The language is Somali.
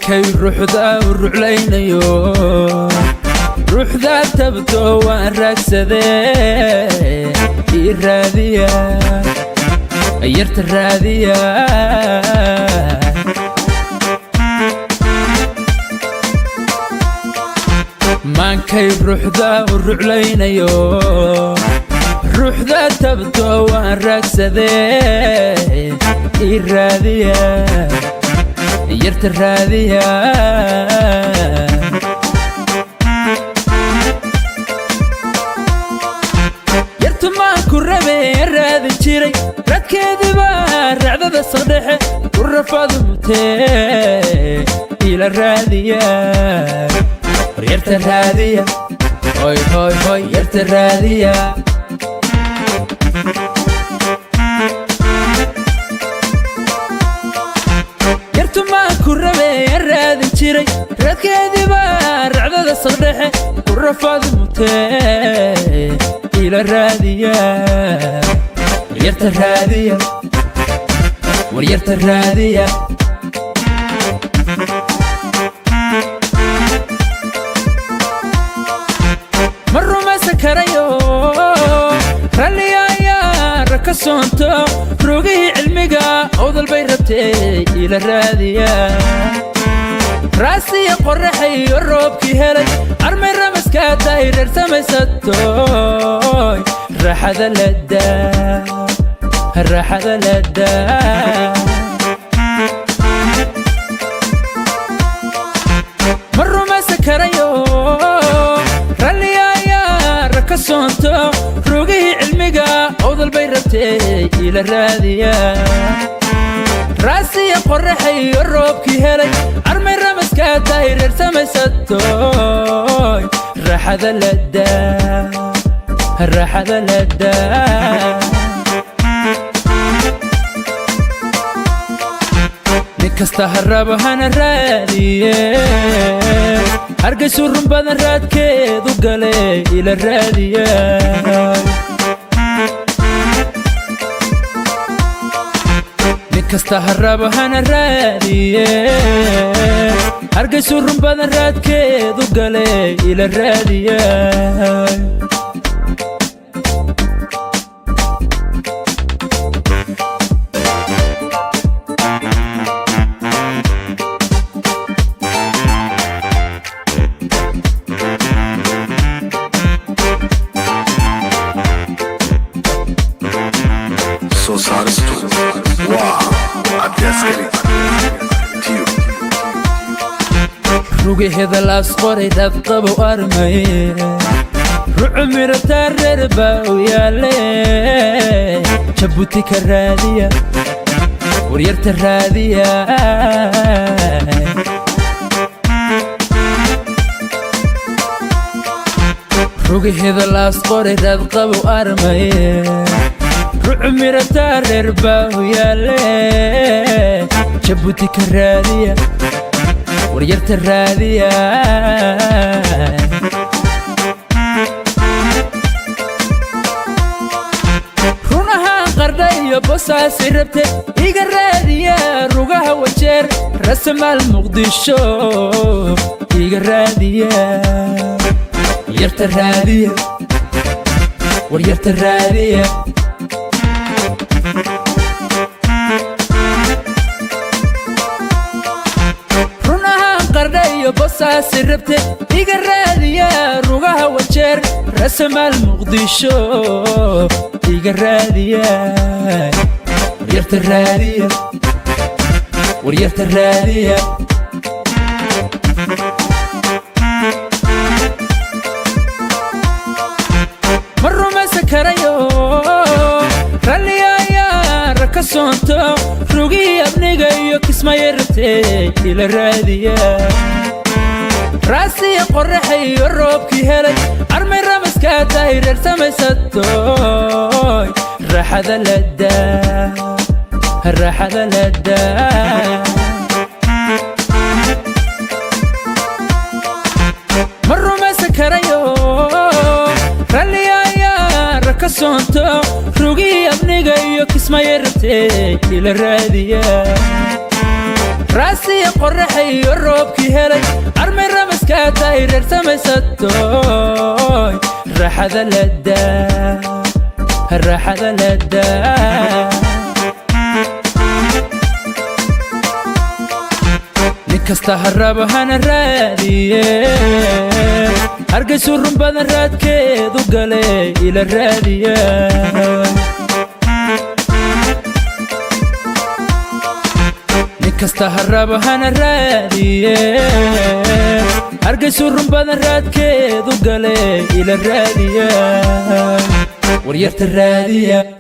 maankay ruuxda u ruclaynayo ruuxda tabto waan raagsadee ii raadiya yarta raadiya maankay ruuxda u ruclaynayo ruuxda tabto waan raagsadee ii raadiya yarta raadiya yartu maan ku rabee raadi jiray radkeediba racdada saqdhexe ku rafadu mutee ila raadiya yarta raadiya hoy hoy hoy yarta raadiya yartu maan ku rabee raadi jiray radkeediba racdada saqdhexe ku rafadu mutee ila raadiya yarta raadiya war yarta raadiya ma rumaysan karayo ralliyaaya raka soonto rogihii cilmiga awdal bay rabtee ila raadiya raasiya qorraxayo roobkii helay armay ramaskaa dayreer samaysatoy raaxada ladaa ma rumaysan karayo ralliyaaya raka soonto rogihii cilmiga awdal bay rabtee ila raadiya raasiya qorraxayo roobkii helay armay ramaskaa dayreer samaysatoy raaxada ladaa nin kasta harrabo hana raadiye hargaysu run badan raadkeedu gale ila raadiya kasta harrabo hana raadiye hargaysu run badan raadkeedu gale ila raadiya rugi hedalaas qoray dadqabo armay rucu mirataa reer baa u yaale jabuuti ka raadiya war yarta raadiya rugi hedalaas qoray dadqabo armay rucu mirataa reer baa u yaale jabuuti ka raadiya war yarta raadiya runahaan qardha iyo bosaasi rabte iga raadiya rugaha wajeer rasamaal muqdisho iga raadiya yarta raadiya war yarta raadiya bosaasi rabte iga raadiya rugaha wajeer rasamaal muqdisho iga raadiya war yarta raadiya war yarta raadiya ma rumaysan karayo ralliyaaya raka soonto rogihii abniga iyo kismaya rabtee ila raadiya raasiya qorraxayo roobkii helay armay ramaskaa dayreer samaysatoy raaxada ladaa ma rumaysan karayo ralliyaaya raka soonto rogihii abniga iyo kismaya rabtee ila raadiya راسي قرحي الروبكي هلي أرمي الرمس كاتاير ارسمي ستوي الراحة ذا لدا الراحة ذا لدا نكستا هرب هانا الرادية هرقسو الرنبان الراد كيدو قلي إلى الرادية نكستا هرب هانا الرادية هرقسو الرنبان الراد كيدو قلي إلى الرادية وريرت الرادية